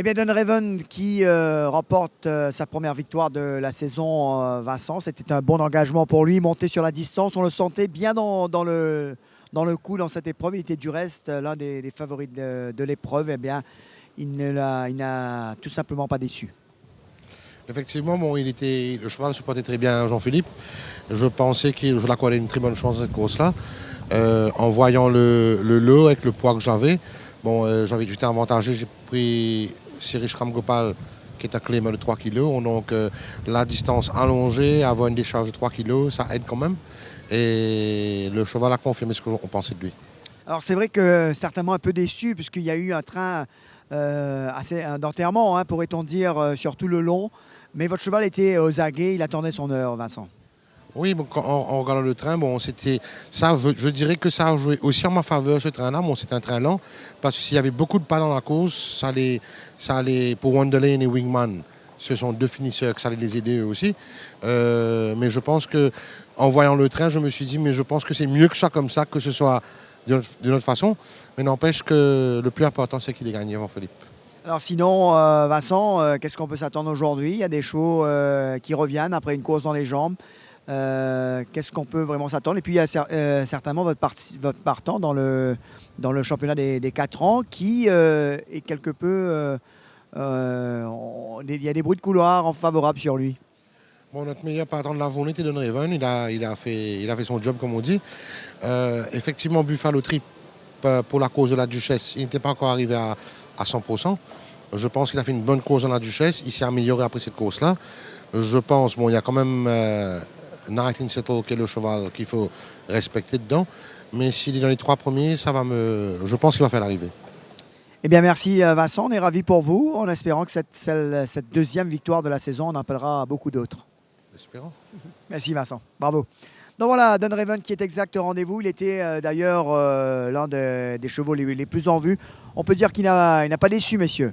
Eh bien, Dunraven qui remporte sa première victoire de la saison, Vincent. C'était un bon engagement pour lui, monter sur la distance. On le sentait bien dans le coup dans cette épreuve. Il était du reste l'un des favoris de l'épreuve. Eh bien, il n'a tout simplement pas déçu. Effectivement, bon, le cheval se portait très bien Jean-Philippe. Je pensais que je l'accordais une très bonne chance cette course-là. En voyant le lot avec le poids que j'avais, bon, j'étais avantagé. J'ai pris Sirish Ramgopal qui est un clément de 3 kg. Donc la distance allongée, avoir une décharge de 3 kg, ça aide quand même. Et le cheval a confirmé ce qu'on pensait de lui. Alors, c'est vrai que certainement un peu déçu, puisqu'il y a eu un train assez d'enterrement, hein, pourrait-on dire, sur tout le long. Mais votre cheval était aux aguets, il attendait son heure, Vincent. Oui, bon, en regardant le train, bon, c'était ça. Je dirais que ça a joué aussi en ma faveur ce train-là. Bon, c'est un train lent parce que s'il y avait beaucoup de pas dans la course, ça allait pour Wonderlane et Wingman. Ce sont deux finisseurs que ça allait les aider eux aussi. Mais je pense que en voyant le train, je me suis dit, mais je pense que c'est mieux que ce soit comme ça, que ce soit d'une autre façon. Mais n'empêche que le plus important, c'est qu'il ait gagné avant Philippe. Alors sinon, Vincent, qu'est-ce qu'on peut s'attendre aujourd'hui? Il y a des chevaux qui reviennent après une course dans les jambes. Qu'est-ce qu'on peut vraiment s'attendre? Et puis il y a certainement votre partant dans le championnat des 4 ans qui est quelque peu... il y a des bruits de couloir favorables sur lui. Bon, notre meilleur partant de la journée était Dunraven. Il a fait son job, comme on dit. Effectivement, Buffalo Trip, pour la course de la Duchesse, il n'était pas encore arrivé à 100%. Je pense qu'il a fait une bonne course dans la Duchesse. Il s'est amélioré après cette course-là. Je pense, bon, il y a quand même 19 Settle qui est le cheval qu'il faut respecter dedans. Mais s'il est dans les 3 premiers, je pense qu'il va faire l'arrivée. Eh bien, merci Vincent, on est ravis pour vous, en espérant que cette deuxième victoire de la saison en appellera beaucoup d'autres. Espérons. Merci Vincent, bravo. Donc voilà, Dunraven qui est exact au rendez-vous. Il était d'ailleurs l'un des chevaux les plus en vue. On peut dire qu'il n'a pas déçu, messieurs.